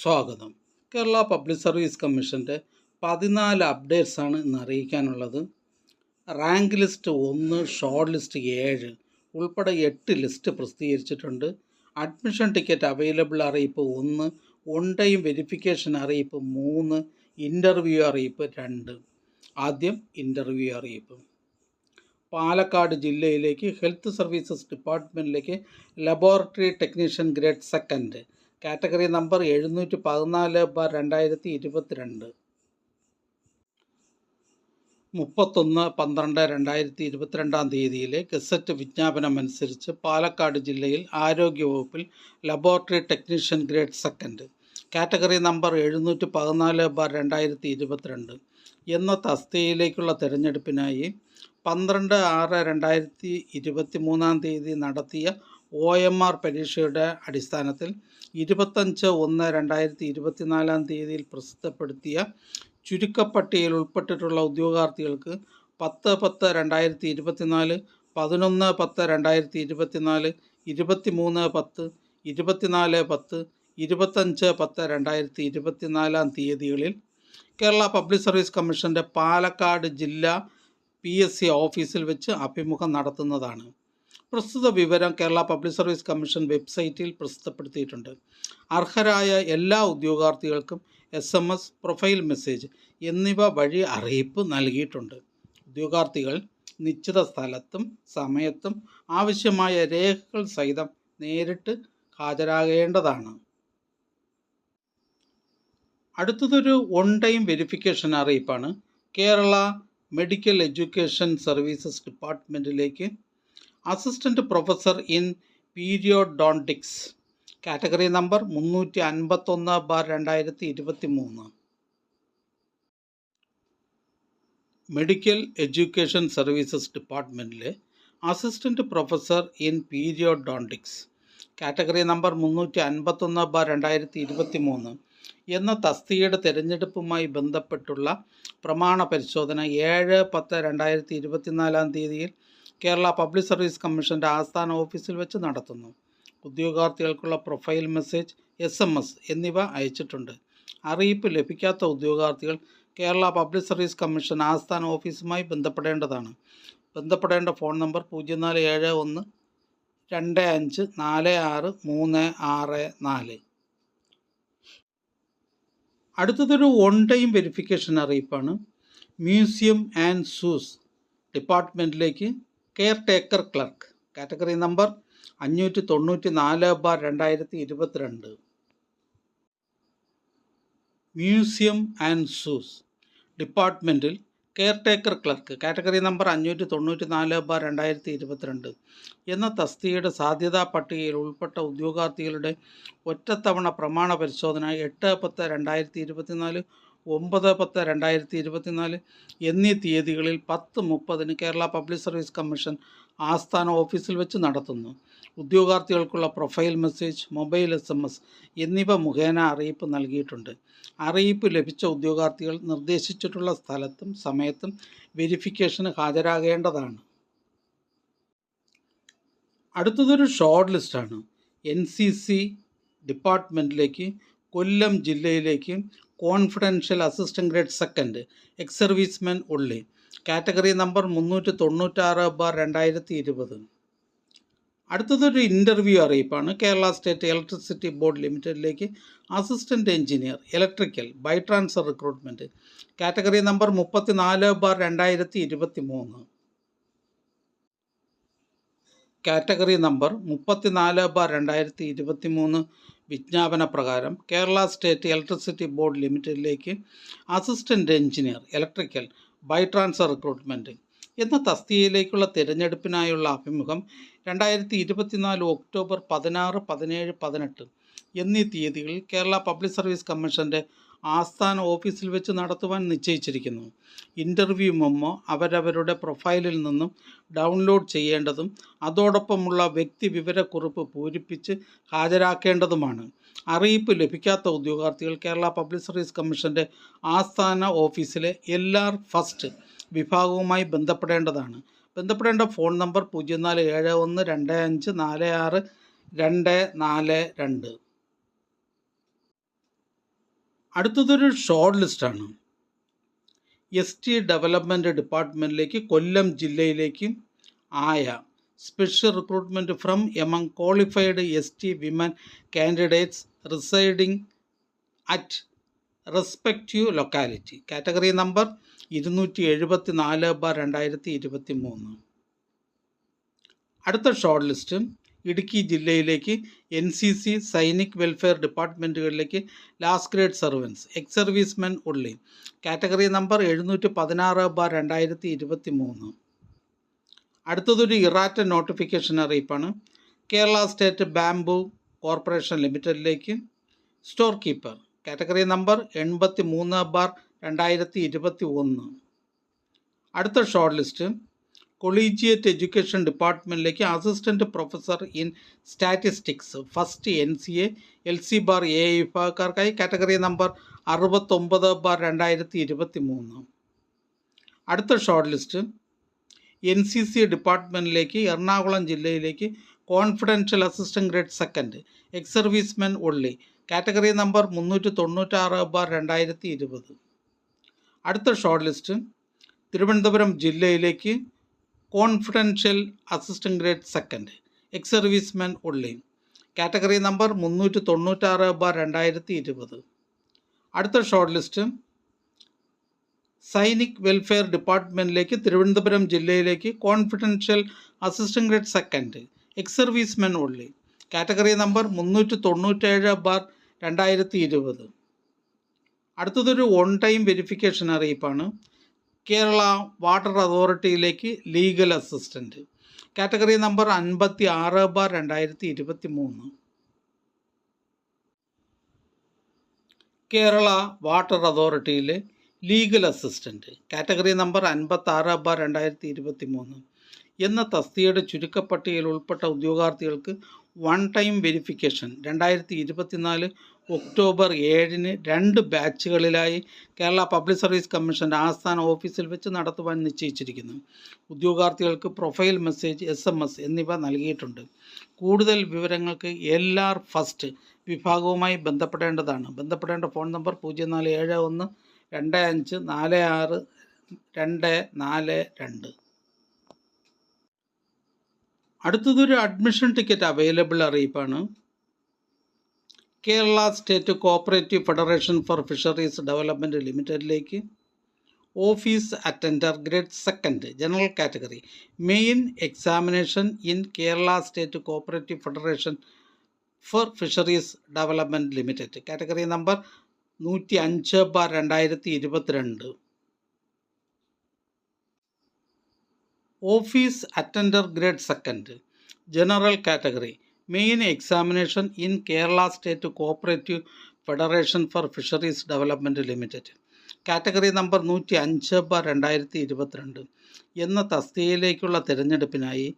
സ്വാഗതം. Kerala public service കമ്മീഷൻ്റെ 14 അപ്ഡേറ്റ്സാണ് ഇന്ന് അറിയിക്കാനുള്ളത്. റാങ്ക് ലിസ്റ്റ് 1, ഷോർട്ട് ലിസ്റ്റ് 7 ഉൾപ്പെടെ 8 ലിസ്റ്റ് പ്രസിദ്ധീകരിച്ചിട്ടുണ്ട്. അഡ്മിഷൻ ടിക്കറ്റ് അവൈലബിൾ അറിയിപ്പ് 1, ഓൺ ടൈം വെരിഫിക്കേഷൻ അറിയിപ്പ് 3, ഇൻ്റർവ്യൂ അറിയിപ്പ് 2. ആദ്യം ഇൻ്റർവ്യൂ അറിയിപ്പ്. പാലക്കാട് ജില്ലയിലേക്ക് ഹെൽത്ത് സർവീസസ് ഡിപ്പാർട്ട്മെൻറ്റിലേക്ക് laboratory technician grade 2 category number 714/2022 31/12/2022 തീയതിയിലെ ഗസറ്റ് വിജ്ഞാപനമനുസരിച്ച് പാലക്കാട് ജില്ലയിൽ ആരോഗ്യവകുപ്പിൽ laboratory technician grade 2 category number 714/2022 എന്ന തസ്തികയിലേക്കുള്ള തിരഞ്ഞെടുപ്പിനായി 12/6/2023 തീയതി നടത്തിയ OMR പരീക്ഷയുടെ അടിസ്ഥാനത്തിൽ 25/1/2024 തീയതിയിൽ പ്രസിദ്ധപ്പെടുത്തിയ ചുരുക്കപ്പട്ടികയിൽ ഉൾപ്പെട്ടിട്ടുള്ള ഉദ്യോഗാർത്ഥികൾക്ക് 10/10/2024, 11/10/2024, 23/10, 24/10, 25/10/2024 തീയതികളിൽ കേരള പബ്ലിക് സർവീസ് കമ്മീഷൻ്റെ പാലക്കാട് ജില്ലാ PSC ഓഫീസിൽ വെച്ച് അഭിമുഖം നടത്തുന്നതാണ്. പ്രസ്തുത വിവരം കേരള പബ്ലിക് സർവീസ് കമ്മീഷൻ വെബ്സൈറ്റിൽ പ്രസിദ്ധപ്പെടുത്തിയിട്ടുണ്ട്. അർഹരായ എല്ലാ ഉദ്യോഗാർത്ഥികൾക്കും SMS, പ്രൊഫൈൽ മെസ്സേജ് എന്നിവ വഴി അറിയിപ്പ് നൽകിയിട്ടുണ്ട്. ഉദ്യോഗാർത്ഥികൾ നിശ്ചിത സ്ഥലത്തും സമയത്തും ആവശ്യമായ രേഖകൾ സഹിതം നേരിട്ട് ഹാജരാകേണ്ടതാണ്. അടുത്തതൊരു ഓൺ ടൈം വെരിഫിക്കേഷൻ അറിയിപ്പാണ്. കേരള മെഡിക്കൽ എഡ്യൂക്കേഷൻ സർവീസസ് ഡിപ്പാർട്ട്മെൻറ്റിലേക്ക് assistant professor in periodontics category number 351/2023 medical education services ഡിപ്പാർട്ട്മെൻറ്റിലെ assistant professor in periodontics category number 351/2023 എന്ന തസ്തികയുടെ തിരഞ്ഞെടുപ്പുമായി ബന്ധപ്പെട്ടുള്ള പ്രമാണ പരിശോധന 7/10/2024 തീയതിയിൽ കേരള പബ്ലിക് സർവീസ് കമ്മീഷൻ്റെ ആസ്ഥാന ഓഫീസിൽ വെച്ച് നടത്തുന്നു. ഉദ്യോഗാർത്ഥികൾക്കുള്ള പ്രൊഫൈൽ മെസ്സേജ്, SMS എന്നിവ അയച്ചിട്ടുണ്ട്. അറിയിപ്പ് ലഭിക്കാത്ത ഉദ്യോഗാർത്ഥികൾ കേരള പബ്ലിക് സർവീസ് കമ്മീഷൻ ആസ്ഥാന ഓഫീസുമായി ബന്ധപ്പെടേണ്ടതാണ്. ബന്ധപ്പെടേണ്ട ഫോൺ നമ്പർ 0471 25 46 364. അടുത്തതൊരു ഓൺ ടൈം വെരിഫിക്കേഷൻ അറിയിപ്പാണ്. മ്യൂസിയം ആൻഡ് സൂസ് ഡിപ്പാർട്ട്മെൻറ്റിലേക്ക് caretaker clerk category number 594/2022 museum and zoos ഡിപ്പാർട്ട്മെൻറ്റിൽ caretaker clerk category number 594/2022 എന്ന തസ്തികയുടെ സാധ്യതാ പട്ടികയിൽ ഉൾപ്പെട്ട ഉദ്യോഗാർത്ഥികളുടെ ഒറ്റത്തവണ പ്രമാണ പരിശോധന 8/10/2024, 9/10/2024 എന്നീ തീയതികളിൽ 10:30 കേരള പബ്ലിക് സർവീസ് കമ്മീഷൻ ആസ്ഥാന ഓഫീസിൽ വെച്ച് നടത്തുന്നു. ഉദ്യോഗാർത്ഥികൾക്കുള്ള പ്രൊഫൈൽ മെസ്സേജ്, മൊബൈൽ SMS എന്നിവ മുഖേന അറിയിപ്പ് നൽകിയിട്ടുണ്ട്. അറിയിപ്പ് ലഭിച്ച ഉദ്യോഗാർത്ഥികൾ നിർദ്ദേശിച്ചിട്ടുള്ള സ്ഥലത്തും സമയത്തും വെരിഫിക്കേഷന് ഹാജരാകേണ്ടതാണ്. അടുത്തതൊരു ഷോർട്ട് ലിസ്റ്റാണ്. NCC ഡിപ്പാർട്ട്മെൻറ്റിലേക്ക് കൊല്ലം ജില്ലയിലേക്ക് confidential assistant grade 2 ex servicemen only category number 396/2020. അടുത്തതൊരു ഇൻ്റർവ്യൂ അറിയിപ്പാണ്. കേരള സ്റ്റേറ്റ് ഇലക്ട്രിസിറ്റി ബോർഡ് ലിമിറ്റഡിലേക്ക് assistant engineer electrical by transfer recruitment category number 34/2023 category number 34/2023 വിജ്ഞാപന പ്രകാരം കേരള സ്റ്റേറ്റ് ഇലക്ട്രിസിറ്റി ബോർഡ് ലിമിറ്റഡിലേക്ക് assistant engineer electrical by transfer recruitment എന്ന തസ്തികയിലേക്കുള്ള തിരഞ്ഞെടുപ്പിനായുള്ള അഭിമുഖം 2024 October 16, 17, 18 എന്നീ തീയതികളിൽ കേരള പബ്ലിക് സർവീസ് കമ്മീഷൻ്റെ ആസ്ഥാന ഓഫീസിൽ വെച്ച് നടത്തുവാൻ നിശ്ചയിച്ചിരിക്കുന്നു. ഇൻ്റർവ്യൂ മെമ്മോ അവരവരുടെ പ്രൊഫൈലിൽ നിന്നും ഡൗൺലോഡ് ചെയ്യേണ്ടതും അതോടൊപ്പമുള്ള വ്യക്തിവിവരക്കുറിപ്പ് പൂരിപ്പിച്ച് ഹാജരാക്കേണ്ടതുമാണ്. അറിയിപ്പ് ലഭിക്കാത്ത ഉദ്യോഗാർത്ഥികൾ കേരള പബ്ലിക് സർവീസ് കമ്മീഷൻ്റെ ആസ്ഥാന ഓഫീസിലെ LR ഫസ്റ്റ് വിഭാഗവുമായി ബന്ധപ്പെടേണ്ടതാണ്. ബന്ധപ്പെടേണ്ട ഫോൺ നമ്പർ 0471 25 46 242. അടുത്തതൊരു ഷോർട്ട് ലിസ്റ്റാണ്. ST ഡെവലപ്മെൻറ്റ് ഡിപ്പാർട്ട്മെൻറ്റിലേക്ക് കൊല്ലം ജില്ലയിലേക്ക് ആയ special recruitment from among qualified ST women candidates residing at respective locality. Category number 274/2023. അടുത്ത ഷോർട്ട് ലിസ്റ്റ് ഇടുക്കി ജില്ലയിലേക്ക് NCC സൈനിക് വെൽഫെയർ ഡിപ്പാർട്ട്മെൻറ്റുകളിലേക്ക് last grade servants ex servicemen only. Category number 716/2023. അടുത്തതൊരു errata notification അറിയിപ്പാണ്. Kerala state bamboo corporation ലിമിറ്റഡിലേക്ക് store keeper. Category number 83/2021. അടുത്ത short list collegiate education ഡിപ്പാർട്ട്മെൻറ്റിലേക്ക് assistant professor in statistics first NCA LC bar AI വിഭാഗക്കാർക്കായി category number 69/2023. അടുത്ത short list NCC ഡിപ്പാർട്ട്മെൻറ്റിലേക്ക് എറണാകുളം ജില്ലയിലേക്ക് confidential assistant grade second ex servicemen only. Category number 396/2020. അടുത്ത short list Thiruvananthapuram ജില്ലയിലേക്ക് confidential assistant grade second ex servicemen only. Category number 396/2020. അടുത്ത short list Sainik welfare ഡിപ്പാർട്ട്മെൻറ്റിലേക്ക് തിരുവനന്തപുരം ജില്ലയിലേക്ക് confidential assistant grade second ex servicemen only. Category number 397/2020. അടുത്തതൊരു one time verification അറിയിപ്പാണ്. Kerala water അതോറിറ്റിയിലേക്ക് legal assistant. Category number 56/2023. Kerala water അതോറിറ്റിയിലെ legal assistant. Category number 56/2023 എന്ന തസ്തികയുടെ ചുരുക്കപ്പട്ടികയിൽ ഉൾപ്പെട്ട ഉദ്യോഗാർത്ഥികൾക്ക് വൺ ടൈം വെരിഫിക്കേഷൻ 2024 ഒക്ടോബർ 7 2 ബാച്ചുകളിലായി കേരള പബ്ലിക് സർവീസ് കമ്മീഷൻ്റെ ആസ്ഥാന ഓഫീസിൽ വെച്ച് നടത്തുവാൻ നിശ്ചയിച്ചിരിക്കുന്നു. ഉദ്യോഗാർത്ഥികൾക്ക് പ്രൊഫൈൽ മെസ്സേജ്, SMS എന്നിവ നൽകിയിട്ടുണ്ട്. കൂടുതൽ വിവരങ്ങൾക്ക് LR ഫസ്റ്റ് വിഭാഗവുമായി ബന്ധപ്പെടേണ്ടതാണ്. ബന്ധപ്പെടേണ്ട ഫോൺ നമ്പർ 0471 25 46 242. അടുത്തതൊരു അഡ്മിഷൻ ടിക്കറ്റ് അവൈലബിൾ അറിയിപ്പാണ്. Kerala state cooperative federation for fisheries development ലിമിറ്റഡിലേക്ക് office attender grade second general category main examination in Kerala state cooperative federation for fisheries development limited. Category number 105/2022. Office attender grade second general category main examination in Kerala state cooperative federation for fisheries development limited. Category number 105/2022 എന്ന തസ്തികയിലേക്കുള്ള തിരഞ്ഞെടുപ്പിനായി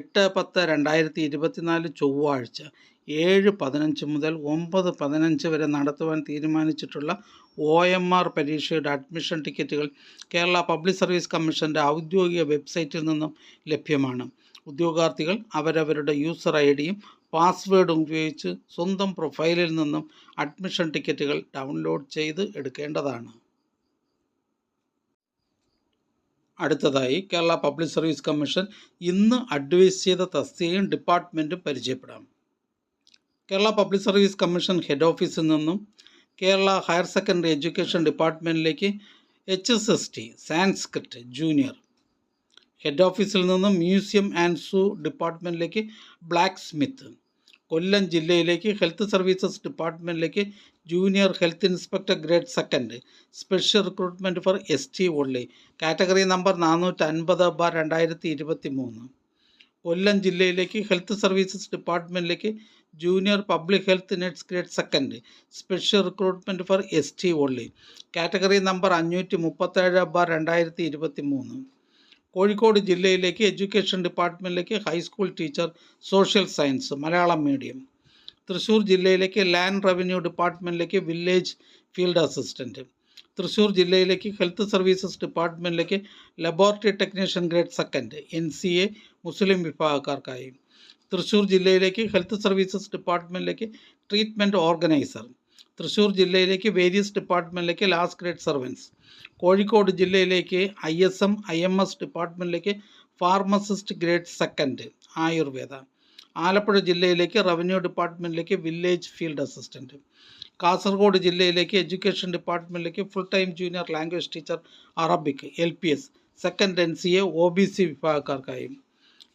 8/10/2024 ചൊവ്വാഴ്ച 7:15 മുതൽ 9:15 വരെ നടത്തുവാൻ തീരുമാനിച്ചിട്ടുള്ള OMR പരീക്ഷയുടെ admission ടിക്കറ്റുകൾ Kerala public service കമ്മീഷൻ്റെ ഔദ്യോഗിക വെബ്സൈറ്റിൽ നിന്നും ലഭ്യമാണ്. ഉദ്യോഗാർത്ഥികൾ അവരവരുടെ യൂസർ IDയും പാസ്വേഡും ഉപയോഗിച്ച് സ്വന്തം പ്രൊഫൈലിൽ നിന്നും അഡ്മിഷൻ ടിക്കറ്റുകൾ ഡൗൺലോഡ് ചെയ്ത് എടുക്കേണ്ടതാണ്. അടുത്തതായി കേരള പബ്ലിക് സർവീസ് കമ്മീഷൻ ഇന്ന് അഡ്വൈസ് ചെയ്ത തസ്തികയും ഡിപ്പാർട്ട്മെൻറ്റും പരിചയപ്പെടാം. Kerala public service commission head ഓഫീസിൽ നിന്നും കേരള ഹയർ സെക്കൻഡറി എഡ്യൂക്കേഷൻ ഡിപ്പാർട്ട്മെൻറ്റിലേക്ക് HSST സാൻസ്ക്രിറ്റ് ജൂനിയർ. ഹെഡ് ഓഫീസിൽ നിന്നും മ്യൂസിയം ആൻഡ് സൂ ഡിപ്പാർട്ട്മെൻറ്റിലേക്ക് ബ്ലാക്ക് സ്മിത്ത്. കൊല്ലം ജില്ലയിലേക്ക് ഹെൽത്ത് സർവീസസ് ഡിപ്പാർട്ട്മെൻറ്റിലേക്ക് junior health inspector grade second special recruitment for ST only. Category number 450/2023. Kollam ജില്ലയിലേക്ക് ഹെൽത്ത് സർവീസസ് ഡിപ്പാർട്ട്മെൻറ്റിലേക്ക് junior public health nurse grade second special recruitment for ST only. Category number 537/2023. Kozhikode ജില്ലയിലേക്ക് education ഡിപ്പാർട്ട്മെൻറ്റിലേക്ക് high school teacher social science Malayalam medium. Thrissur ജില്ലയിലേക്ക് land revenue ഡിപ്പാർട്ട്മെൻറ്റിലേക്ക് village field assistant. Thrissur ജില്ലയിലേക്ക് health services ഡിപ്പാർട്ട്മെൻറ്റിലേക്ക് laboratory technician grade second NCA Muslim വിഭാഗക്കാർക്കായി. തൃശ്ശൂർ ജില്ലയിലേക്ക് health services ഡിപ്പാർട്ട്മെൻറ്റിലേക്ക് treatment organiser. Thrissur ജില്ലയിലേക്ക് വേരിയസ് ഡിപ്പാർട്ട്മെൻറ്റിലേക്ക് ലാസ്റ്റ് ഗ്രേഡ് സർവൻസ്. കോഴിക്കോട് ജില്ലയിലേക്ക് ISM IMS ഡിപ്പാർട്ട്മെൻറ്റിലേക്ക് pharmacist grade second Ayurveda. Alappuzha ജില്ലയിലേക്ക് റവന്യൂ ഡിപ്പാർട്ട്മെൻറ്റിലേക്ക് വില്ലേജ് ഫീൽഡ് അസിസ്റ്റൻറ്റ്. കാസർഗോഡ് ജില്ലയിലേക്ക് എഡ്യൂക്കേഷൻ ഡിപ്പാർട്ട്മെൻറ്റിലേക്ക് full time junior language teacher Arabic LPS second NCA OBC വിഭാഗക്കാർക്കായി.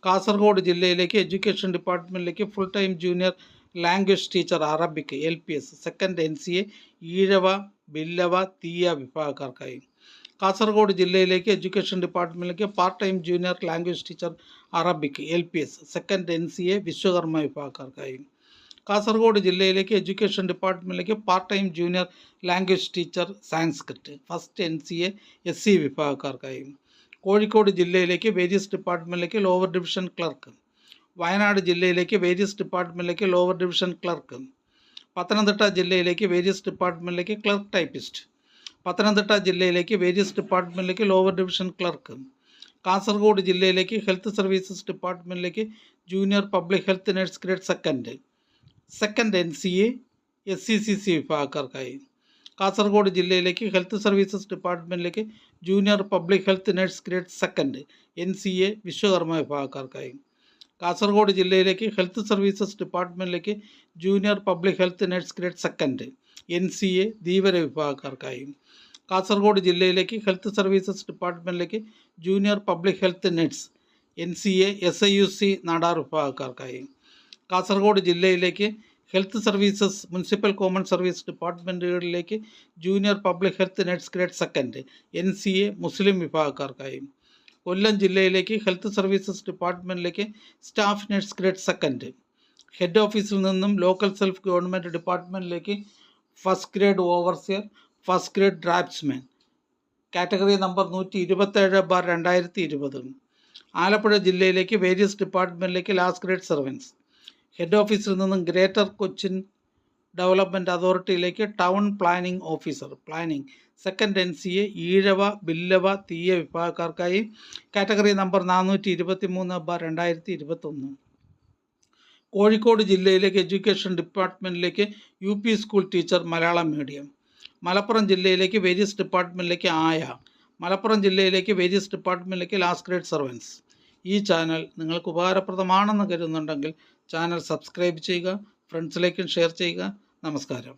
കാസർഗോഡ് ജില്ലയിലേക്ക് എഡ്യൂക്കേഷൻ ഡിപ്പാർട്ട്മെൻറ്റിലേക്ക് full time junior language teacher Arabic LPS second NCA Ezhava Billava Thiyya വിഭാഗക്കാർക്കായി. കാസർഗോഡ് ജില്ലയിലേക്ക് എഡ്യൂക്കേഷൻ ഡിപ്പാർട്ട്മെൻറ്റിലേക്ക് part time junior language teacher Arabic LPS second NCA Vishwakarma വിഭാഗക്കാർക്കായി. കാസർഗോഡ് ജില്ലയിലേക്ക് education ഡിപ്പാർട്ട്മെൻറ്റിലേക്ക് part time junior language teacher Sanskrit first NCA SC വിഭാഗക്കാർക്കായി. കോഴിക്കോട് ജില്ലയിലേക്ക് വേരിയസ് ഡിപ്പാർട്ട്മെൻറ്റിലേക്ക് ലോവർ ഡിവിഷൻ ക്ലർക്ക്. വയനാട് ജില്ലയിലേക്ക് വേരിയസ് ഡിപ്പാർട്ട്മെൻറ്റിലേക്ക് ലോവർ ഡിവിഷൻ ക്ലർക്ക്. പത്തനംതിട്ട ജില്ലയിലേക്ക് വേരിയസ് ഡിപ്പാർട്ട്മെൻറ്റിലേക്ക് ക്ലർക്ക് ടൈപ്പിസ്റ്റ്. പത്തനംതിട്ട ജില്ലയിലേക്ക് വേരിയസ് ഡിപ്പാർട്ട്മെൻറ്റിലേക്ക് ലോവർ ഡിവിഷൻ ക്ലർക്ക്. കാസർഗോഡ് ജില്ലയിലേക്ക് ഹെൽത്ത് സർവീസസ് ഡിപ്പാർട്ട്മെൻറ്റിലേക്ക് junior public health nurse grade second NCA SCCC വിഭാഗക്കാർക്കായി. കാസർഗോഡ് ജില്ലയിലേക്ക് ഹെൽത്ത് സർവീസസ് ഡിപ്പാർട്ട്മെൻറ്റിലേക്ക് junior public health nurse grade second NCA Vishwakarma വിഭാഗക്കാർക്കായി. കാസർഗോഡ് ജില്ലയിലേക്ക് ഹെൽത്ത് സർവീസസ് ഡിപ്പാർട്ട്മെൻറ്റിലേക്ക് junior public health nurse grade second NCA Dheevara വിഭാഗക്കാർക്കായി. കാസർഗോഡ് ജില്ലയിലേക്ക് ഹെൽത്ത് സർവീസസ് ഡിപ്പാർട്ട്മെൻറ്റിലേക്ക് junior public health nurse NCA SIUC Nadar വിഭാഗക്കാർക്കായി. കാസർഗോഡ് ജില്ലയിലേക്ക് health services municipal common service ഡിപ്പാർട്ട്മെൻറ്റുകളിലേക്ക് junior public health nurse grade second NCA Muslim വിഭാഗക്കാർക്കായി. കൊല്ലം ജില്ലയിലേക്ക് ഹെൽത്ത് സർവീസസ് ഡിപ്പാർട്ട്മെൻറ്റിലേക്ക് staff nurse grade second. Head ഓഫീസിൽ നിന്നും ലോക്കൽ സെൽഫ് ഗവൺമെൻറ് ഡിപ്പാർട്ട്മെൻറ്റിലേക്ക് first grade overseer first grade draughtsman category number 127/2020. Alappuzha ജില്ലയിലേക്ക് various ഡിപ്പാർട്ട്മെൻറ്റിലേക്ക് last grade servants. Head ഓഫീസിൽ നിന്നും ഗ്രേറ്റർ കൊച്ചിൻ ഡെവലപ്മെൻറ്റ് അതോറിറ്റിയിലേക്ക് town planning officer planning second NCA Ezhava Billava Thiyya വിഭാഗക്കാർക്കായി കാറ്റഗറി നമ്പർ 423/2021. കോഴിക്കോട് ജില്ലയിലേക്ക് education ഡിപ്പാർട്ട്മെൻറ്റിലേക്ക് UP school teacher Malayalam medium. Malappuram ജില്ലയിലേക്ക് various ഡിപ്പാർട്ട്മെൻറ്റിലേക്ക് ആയ. മലപ്പുറം ജില്ലയിലേക്ക് വേരിയസ് ഡിപ്പാർട്ട്മെൻറ്റിലേക്ക് ലാസ്റ്റ് ഗ്രേഡ് സർവൻസ്. ഈ ചാനൽ നിങ്ങൾക്ക് ഉപകാരപ്രദമാണെന്ന് കരുതുന്നുണ്ടെങ്കിൽ ചാനൽ സബ്സ്ക്രൈബ് ചെയ്യുക, ഫ്രണ്ട്സിലേക്കും ഷെയർ ചെയ്യുക. നമസ്കാരം.